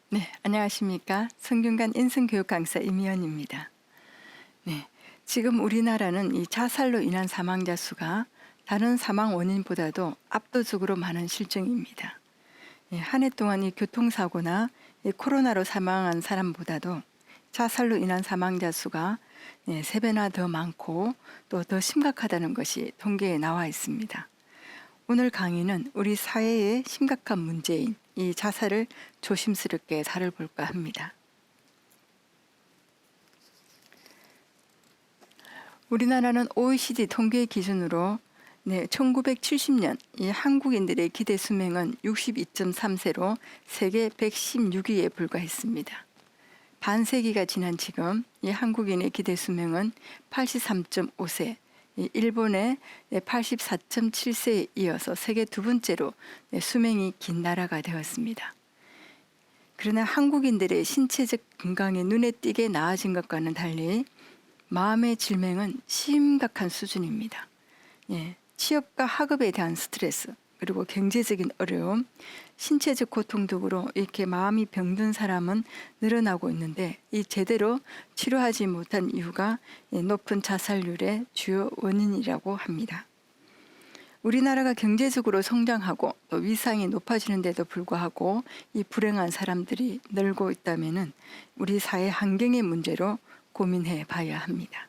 네, 안녕하십니까. 성균관 인성교육 강사 임희연입니다. 네, 지금 우리나라는 이 자살로 인한 사망자 수가 다른 사망 원인보다도 압도적으로 많은 실정입니다. 한 해 동안 이 교통사고나 이 코로나로 사망한 사람보다도 자살로 인한 사망자 수가 3배나 더 많고 또 더 심각하다는 것이 통계에 나와 있습니다. 오늘 강의는 우리 사회의 심각한 문제인 이 자살을 조심스럽게 다뤄볼까 합니다. 우리나라는 OECD 통계 기준으로 1970년 이 한국인들의 기대 수명은 62.3세로 세계 116위에 불과했습니다. 반세기가 지난 지금 이 한국인의 기대 수명은 83.5세, 일본의 84.7세에 이어서 세계 두 번째로 수명이 긴 나라가 되었습니다. 그러나 한국인들의 신체적 건강이 눈에 띄게 나아진 것과는 달리 마음의 질병은 심각한 수준입니다. 취업과 학업에 대한 스트레스, 그리고 경제적인 어려움, 신체적 고통 등으로 이렇게 마음이 병든 사람은 늘어나고 있는데 이 제대로 치료하지 못한 이유가 높은 자살률의 주요 원인이라고 합니다. 우리나라가 경제적으로 성장하고 또 위상이 높아지는데도 불구하고 이 불행한 사람들이 늘고 있다면 우리 사회 환경의 문제로 고민해 봐야 합니다.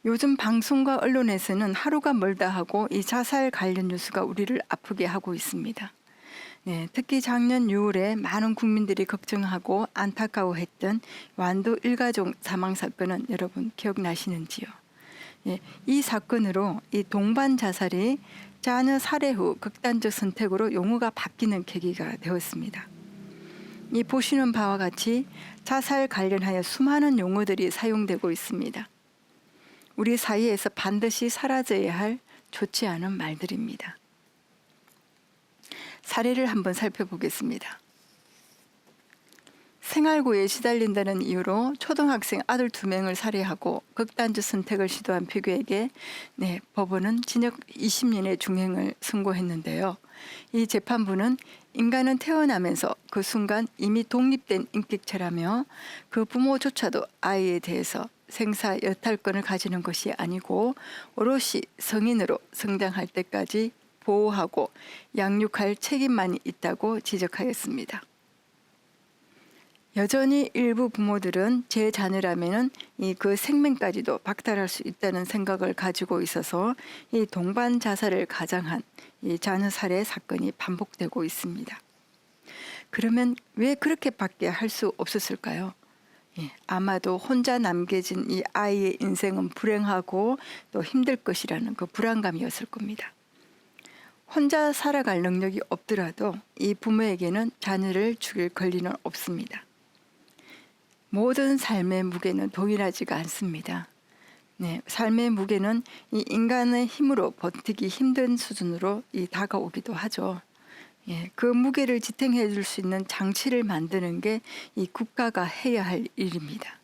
요즘 방송과 언론에서는 하루가 멀다 하고 이 자살 관련 뉴스가 우리를 아프게 하고 있습니다. 특히 작년 6월에 많은 국민들이 걱정하고 안타까워했던 완도 일가족 사망 사건은 여러분 기억나시는지요? 이 사건으로 이 동반 자살이 자녀 살해 후 극단적 선택으로 용어가 바뀌는 계기가 되었습니다. 이 보시는 바와 같이 자살 관련하여 수많은 용어들이 사용되고 있습니다. 우리 사이에서 반드시 사라져야 할 좋지 않은 말들입니다. 사례를 한번 살펴보겠습니다. 생활고에 시달린다는 이유로 초등학생 아들 2명을 살해하고 극단적 선택을 시도한 피고에게 법원은 징역 20년의 중형을 선고했는데요. 이 재판부는 인간은 태어나면서 그 순간 이미 독립된 인격체라며 그 부모조차도 아이에 대해서 생사 여탈권을 가지는 것이 아니고 오롯이 성인으로 성장할 때까지 보호하고 양육할 책임만이 있다고 지적하였습니다. 여전히 일부 부모들은 제 자녀라면 그 생명까지도 박탈할 수 있다는 생각을 가지고 있어서 이 동반 자살을 가장한 이 자녀 살해 사건이 반복되고 있습니다. 그러면 왜 그렇게밖에 할 수 없었을까요? 아마도 혼자 남겨진 이 아이의 인생은 불행하고 또 힘들 것이라는 그 불안감이었을 겁니다. 혼자 살아갈 능력이 없더라도 이 부모에게는 자녀를 죽일 권리는 없습니다. 모든 삶의 무게는 동일하지가 않습니다. 삶의 무게는 이 인간의 힘으로 버티기 힘든 수준으로 다가오기도 하죠. 그 무게를 지탱해 줄 수 있는 장치를 만드는 게 이 국가가 해야 할 일입니다.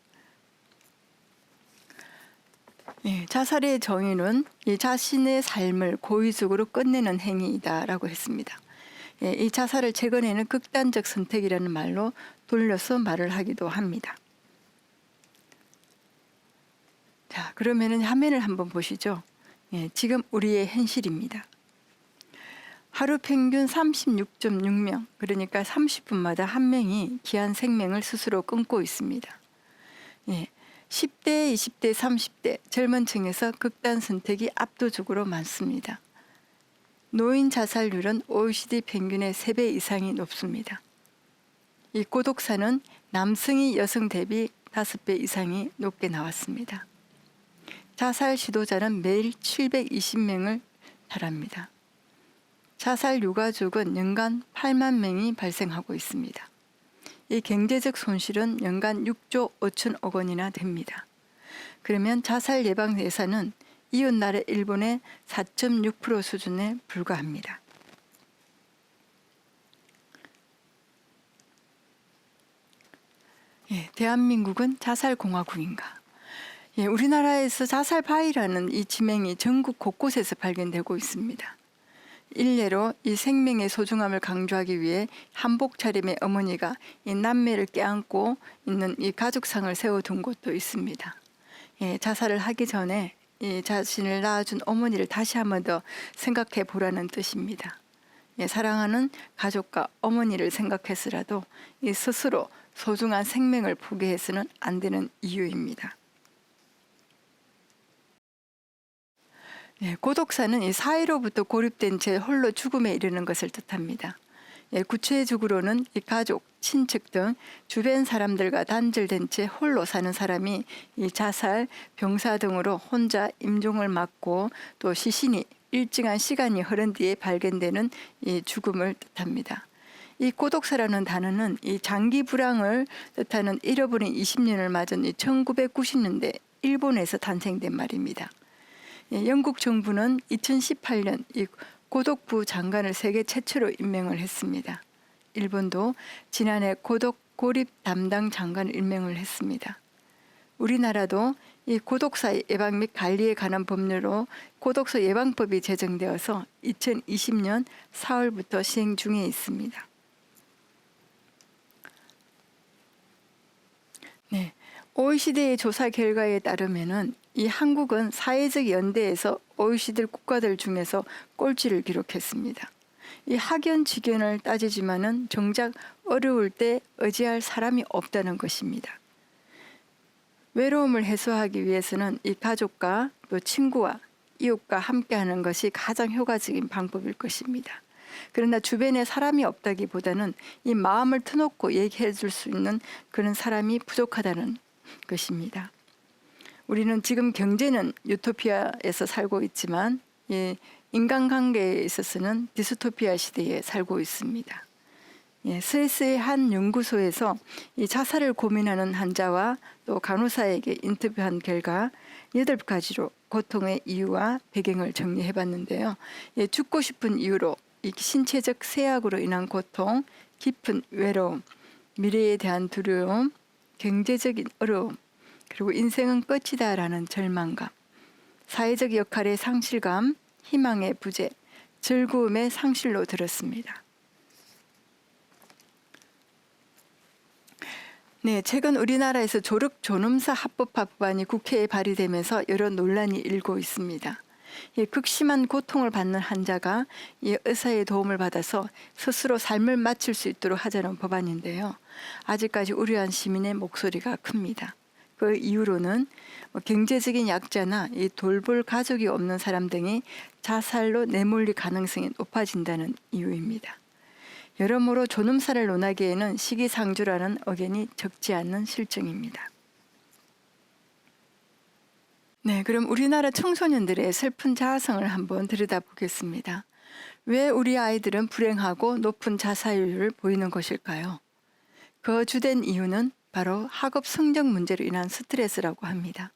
자살의 정의는 이 자신의 삶을 고의적으로 끝내는 행위이다라고 했습니다. 이 자살을 최근에는 극단적 선택이라는 말로 돌려서 말을 하기도 합니다. 자, 그러면은 화면을 한번 보시죠. 지금 우리의 현실입니다. 하루 평균 36.6명, 그러니까 30분마다 한 명이 귀한 생명을 스스로 끊고 있습니다. 10대, 20대, 30대 젊은 층에서 극단 선택이 압도적으로 많습니다. 노인 자살률은 OECD 평균의 3배 이상이 높습니다. 이 고독사는 남성이 여성 대비 5배 이상이 높게 나왔습니다. 자살 시도자는 매일 720명을 달합니다. 자살 유가족은 연간 8만 명이 발생하고 있습니다. 이 경제적 손실은 연간 6조 5천억 원이나 됩니다. 그러면 자살 예방 예산은 이웃나라 일본의 4.6% 수준에 불과합니다. 대한민국은 자살공화국인가? 우리나라에서 자살 바위라는 이 지명이 전국 곳곳에서 발견되고 있습니다. 일례로 이 생명의 소중함을 강조하기 위해 한복 차림의 어머니가 이 남매를 껴안고 있는 이 가족상을 세워둔 곳도 있습니다. 예, 자살을 하기 전에 이 자신을 낳아준 어머니를 다시 한번 더 생각해 보라는 뜻입니다. 예, 사랑하는 가족과 어머니를 생각해서라도 이 스스로 소중한 생명을 포기해서는 안 되는 이유입니다. 예, 고독사는 이 사회로부터 고립된 채 홀로 죽음에 이르는 것을 뜻합니다. 예, 구체적으로는 이 가족, 친척 등 주변 사람들과 단절된 채 홀로 사는 사람이 이 자살, 병사 등으로 혼자 임종을 맞고 또 시신이 일정한 시간이 흐른 뒤에 발견되는 이 죽음을 뜻합니다. 이 고독사라는 단어는 이 장기 불황을 뜻하는 잃어버린 20년을 맞은 이 1990년대 일본에서 탄생된 말입니다. 예, 영국 정부는 2018년 이 고독부 장관을 세계 최초로 임명을 했습니다. 일본도 지난해 고독 고립 담당 장관을 임명을 했습니다. 우리나라도 이 고독사 예방 및 관리에 관한 법률로 고독사 예방법이 제정되어서 2020년 4월부터 시행 중에 있습니다. 네, OECD의 조사 결과에 따르면은 이 한국은 사회적 연대에서 OECD 국가들 중에서 꼴찌를 기록했습니다. 이 학연지견을 따지지만은 정작 어려울 때 의지할 사람이 없다는 것입니다. 외로움을 해소하기 위해서는 이 가족과 또 친구와 이웃과 함께하는 것이 가장 효과적인 방법일 것입니다. 그러나 주변에 사람이 없다기보다는 이 마음을 터놓고 얘기해 줄 수 있는 그런 사람이 부족하다는 것입니다. 우리는 지금 경제는 유토피아에서 살고 있지만 예, 인간관계에 있어서는 디스토피아 시대에 살고 있습니다. 예, 스위스의 한 연구소에서 이 자살을 고민하는 환자와 또 간호사에게 인터뷰한 결과 8가지로 고통의 이유와 배경을 정리해 봤는데요. 예, 죽고 싶은 이유로 이 신체적 쇠약으로 인한 고통, 깊은 외로움, 미래에 대한 두려움, 경제적인 어려움, 그리고 인생은 끝이다라는 절망감, 사회적 역할의 상실감, 희망의 부재, 즐거움의 상실로 들었습니다. 네, 최근 우리나라에서 조력 존엄사 합법화 법안이 국회에 발의되면서 여러 논란이 일고 있습니다. 극심한 고통을 받는 환자가 의사의 도움을 받아서 스스로 삶을 마칠 수 있도록 하자는 법안인데요. 아직까지 우려한 시민의 목소리가 큽니다. 그 이유로는 경제적인 약자나 돌볼 가족이 없는 사람 등이 자살로 내몰릴 가능성이 높아진다는 이유입니다. 여러모로 존엄사를 논하기에는 시기상조라는 의견이 적지 않는 실정입니다. 네, 그럼 우리나라 청소년들의 슬픈 자아성을 한번 들여다보겠습니다. 왜 우리 아이들은 불행하고 높은 자살률을 보이는 것일까요? 그 주된 이유는 바로 학업 성적 문제로 인한 스트레스라고 합니다.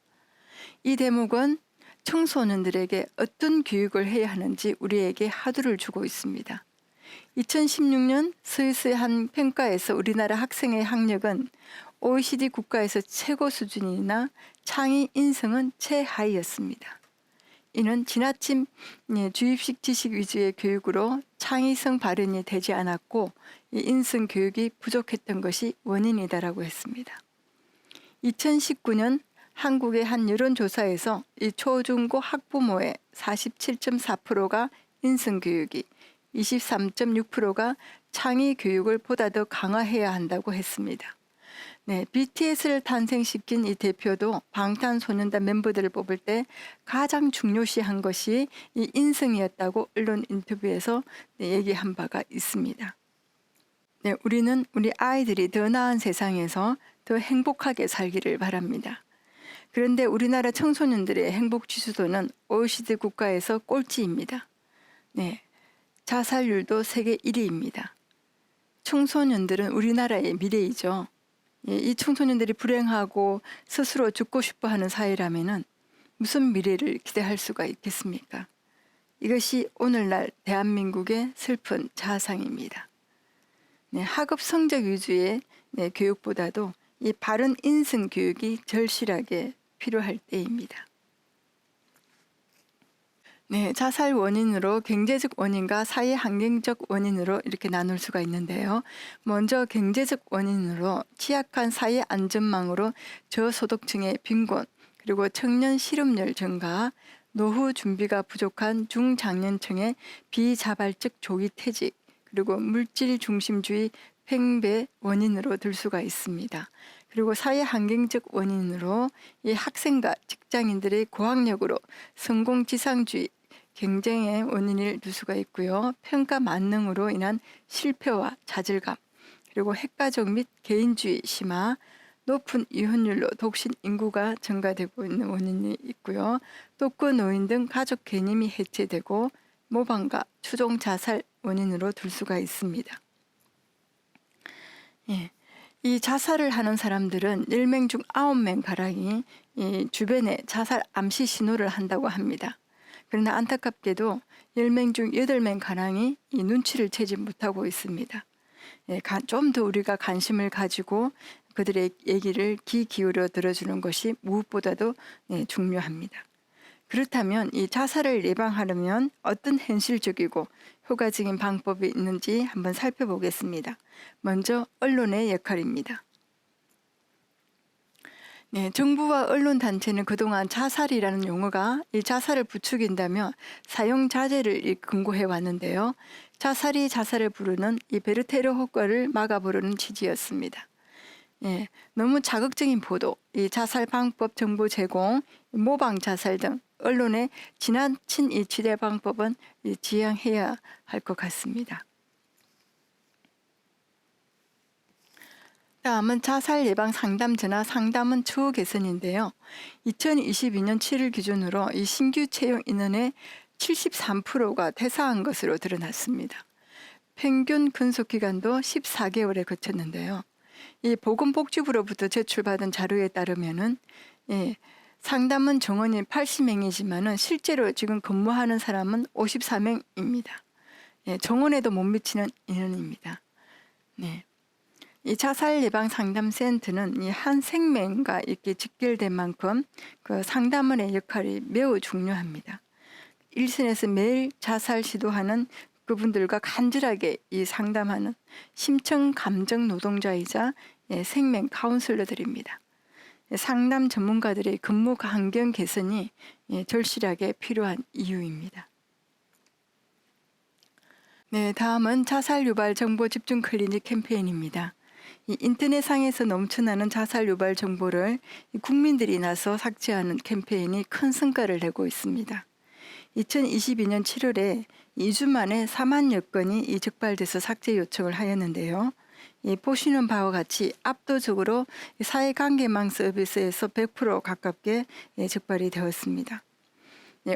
이 대목은 청소년들에게 어떤 교육을 해야 하는지 우리에게 화두를 주고 있습니다. 2016년 스위스의 한 평가에서 우리나라 학생의 학력은 OECD 국가에서 최고 수준이나 창의 인성은 최하위였습니다. 이는 지나친 주입식 지식 위주의 교육으로 창의성 발현이 되지 않았고 인성 교육이 부족했던 것이 원인이다라고 했습니다. 2019년 한국의 한 여론조사에서 이 초중고 학부모의 47.4%가 인성 교육이 23.6%가 창의 교육을 보다 더 강화해야 한다고 했습니다. 네, BTS를 탄생시킨 이 대표도 방탄소년단 멤버들을 뽑을 때 가장 중요시한 것이 이 인성이었다고 언론 인터뷰에서 얘기한 바가 있습니다. 네, 우리는 우리 아이들이 더 나은 세상에서 더 행복하게 살기를 바랍니다. 그런데 우리나라 청소년들의 행복 지수도는 OECD 국가에서 꼴찌입니다. 네, 자살률도 세계 1위입니다. 청소년들은 우리나라의 미래이죠. 이 청소년들이 불행하고 스스로 죽고 싶어 하는 사회라면은 무슨 미래를 기대할 수가 있겠습니까? 이것이 오늘날 대한민국의 슬픈 자아상입니다. 네, 학업 성적 위주의 교육보다도 이 바른 인성 교육이 절실하게 필요할 때입니다. 네, 자살 원인으로 경제적 원인과 사회 환경적 원인으로 이렇게 나눌 수가 있는데요. 먼저 경제적 원인으로 취약한 사회 안전망으로 저소득층의 빈곤, 그리고 청년 실업률 증가, 노후 준비가 부족한 중장년층의 비자발적 조기 퇴직, 그리고 물질 중심주의 팽배 원인으로 들 수가 있습니다. 그리고 사회 환경적 원인으로 이 학생과 직장인들의 고학력으로 성공지상주의, 경쟁의 원인을 둘 수가 있고요. 평가 만능으로 인한 실패와 좌절감, 그리고 핵가족 및 개인주의 심화, 높은 이혼율로 독신 인구가 증가되고 있는 원인이 있고요. 독거 노인 등 가족 개념이 해체되고 모방과 추종 자살 원인으로 둘 수가 있습니다. 예. 이 자살을 하는 사람들은 10명 중 9명 가량이 이 주변에 자살 암시 신호를 한다고 합니다. 그러나 안타깝게도 10명 중 8명 가량이 이 눈치를 채지 못하고 있습니다. 예, 좀 더 우리가 관심을 가지고 그들의 얘기를 귀 기울여 들어주는 것이 무엇보다도 중요합니다. 그렇다면 이 자살을 예방하려면 어떤 현실적이고 효과적인 방법이 있는지 한번 살펴보겠습니다. 먼저 언론의 역할입니다. 네, 정부와 언론단체는 그동안 자살이라는 용어가 이 자살을 부추긴다며 사용 자제를 금고해 왔는데요. 자살이 자살을 부르는 이 베르테르 효과를 막아보려는 취지였습니다. 예, 너무 자극적인 보도, 이 자살 방법 정보 제공, 모방 자살 등 언론의 지나친 이 지대 방법은 지양해야 할 것 같습니다. 다음은 자살 예방 상담 전화 상담원 처우 개선인데요. 2022년 7월 기준으로 이 신규 채용 인원의 73%가 퇴사한 것으로 드러났습니다. 평균 근속 기간도 14개월에 그쳤는데요. 이 보건복지부로부터 제출받은 자료에 따르면은 상담원 정원이 80명이지만은 실제로 지금 근무하는 사람은 54명입니다. 정원에도 못 미치는 인원입니다. 네. 이 자살 예방 상담센터는 이 한 생명과 이렇게 직결된 만큼 그 상담원의 역할이 매우 중요합니다. 일선에서 매일 자살 시도하는 그분들과 간절하게 이 상담하는 심층 감정 노동자이자 생명 카운슬러들입니다. 상담 전문가들의 근무 환경 개선이 절실하게 필요한 이유입니다. 네, 다음은 자살 유발 정보 집중 클리닉 캠페인입니다. 이 인터넷상에서 넘쳐나는 자살 유발 정보를 국민들이 나서 삭제하는 캠페인이 큰 성과를 내고 있습니다. 2022년 7월에 2주 만에 4만여 건이 적발돼서 삭제 요청을 하였는데요. 보시는 바와 같이 압도적으로 사회관계망 서비스에서 100% 가깝게 적발이 되었습니다.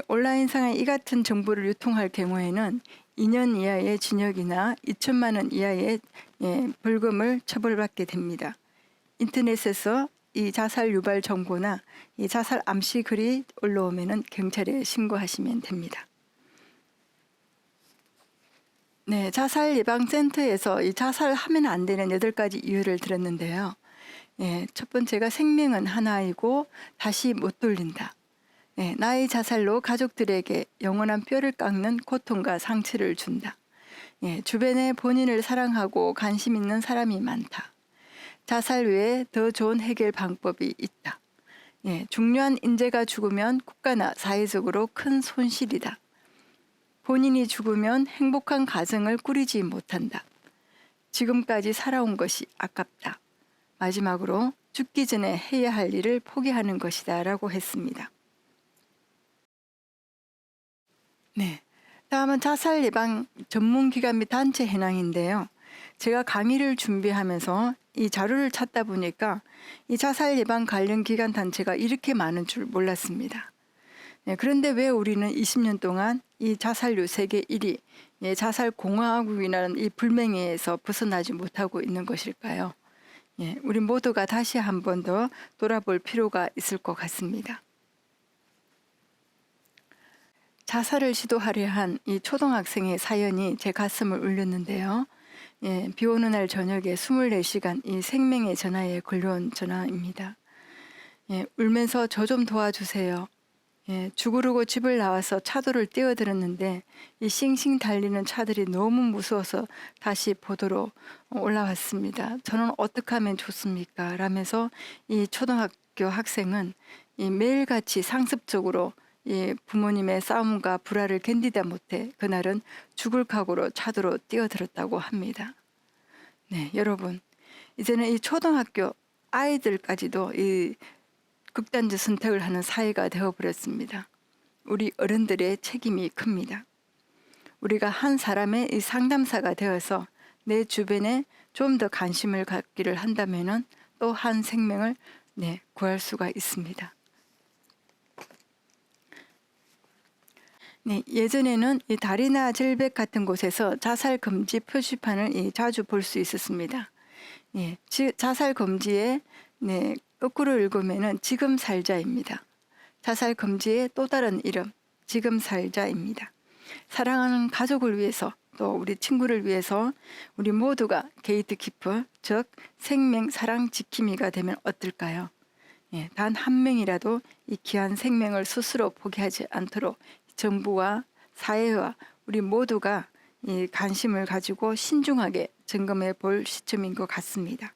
온라인상에 이 같은 정보를 유통할 경우에는 2년 이하의 징역이나 2천만 원 이하의 벌금을 처벌받게 됩니다. 인터넷에서 이 자살 유발 정보나 이 자살 암시 글이 올라오면 경찰에 신고하시면 됩니다. 네, 자살 예방센터에서 이 자살하면 안 되는 8가지 이유를 들었는데요. 첫 번째가 생명은 하나이고 다시 못 돌린다. 나의 자살로 가족들에게 영원한 뼈를 깎는 고통과 상처를 준다. 주변에 본인을 사랑하고 관심 있는 사람이 많다. 자살 외에 더 좋은 해결 방법이 있다. 중요한 인재가 죽으면 국가나 사회적으로 큰 손실이다. 본인이 죽으면 행복한 가정을 꾸리지 못한다. 지금까지 살아온 것이 아깝다. 마지막으로 죽기 전에 해야 할 일을 포기하는 것이다 라고 했습니다. 네, 다음은 자살 예방 전문기관 및 단체 현황인데요. 제가 강의를 준비하면서 이 자료를 찾다 보니까 이 자살 예방 관련 기관 단체가 이렇게 많은 줄 몰랐습니다. 그런데 왜 우리는 20년 동안 이 자살률 세계 1위, 자살 공화국이라는 이 불명예에서 벗어나지 못하고 있는 것일까요? 우리 모두가 다시 한 번 더 돌아볼 필요가 있을 것 같습니다. 자살을 시도하려 한 이 초등학생의 사연이 제 가슴을 울렸는데요. 비 오는 날 저녁에 24시간 이 생명의 전화에 걸려온 전화입니다. 울면서 저 좀 도와주세요. 예, 죽으르고 집을 나와서 차도를 뛰어들었는데 이 싱싱 달리는 차들이 너무 무서워서 다시 보도로 올라왔습니다. 저는 어떻게 하면 좋습니까? 라면서 이 초등학교 학생은 이 매일같이 상습적으로 이 부모님의 싸움과 불화를 견디다 못해 그날은 죽을 각오로 차도로 뛰어들었다고 합니다. 네, 여러분, 이제는 이 초등학교 아이들까지도 이 극단적 선택을 하는 사회가 되어버렸습니다. 우리 어른들의 책임이 큽니다. 우리가 한 사람의 이 상담사가 되어서 내 주변에 좀 더 관심을 갖기를 한다면 또 한 생명을 구할 수가 있습니다. 네, 예전에는 이 다리나 절벽 같은 곳에서 자살 금지 표시판을 자주 볼 수 있었습니다. 예, 자살 금지에 거꾸로 읽으면은 지금 살자입니다. 자살 금지의 또 다른 이름, 지금 살자입니다. 사랑하는 가족을 위해서 또 우리 친구를 위해서 우리 모두가 게이트키퍼, 즉 생명 사랑 지킴이가 되면 어떨까요? 예, 단 한 명이라도 이 귀한 생명을 스스로 포기하지 않도록 정부와 사회와 우리 모두가 이 관심을 가지고 신중하게 점검해 볼 시점인 것 같습니다.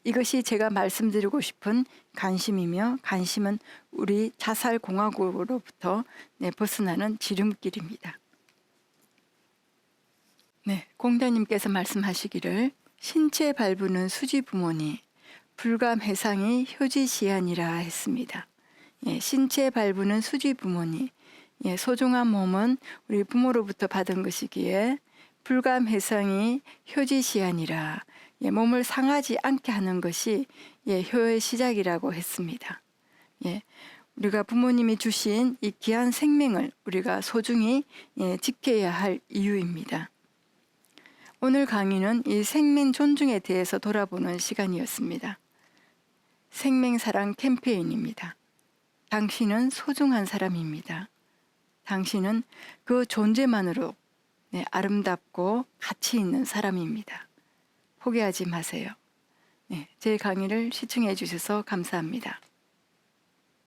이것이 제가 말씀드리고 싶은 관심이며, 관심은 우리 자살공화국으로부터 벗어나는 지름길입니다. 네, 공자님께서 말씀하시기를 신체 발부는 수지 부모니 불감 해상이 효지시하니라 했습니다. 예, 신체 발부는 수지 부모니, 예, 소중한 몸은 우리 부모로부터 받은 것이기에 불감 해상이 효지시하니라, 예, 몸을 상하지 않게 하는 것이 효의 시작이라고 했습니다. 예, 우리가 부모님이 주신 이 귀한 생명을 우리가 소중히 지켜야 할 이유입니다. 오늘 강의는 이 생명 존중에 대해서 돌아보는 시간이었습니다. 생명사랑 캠페인입니다. 당신은 소중한 사람입니다. 당신은 그 존재만으로 아름답고 가치 있는 사람입니다. 포기하지 마세요. 제 강의를 시청해 주셔서 감사합니다.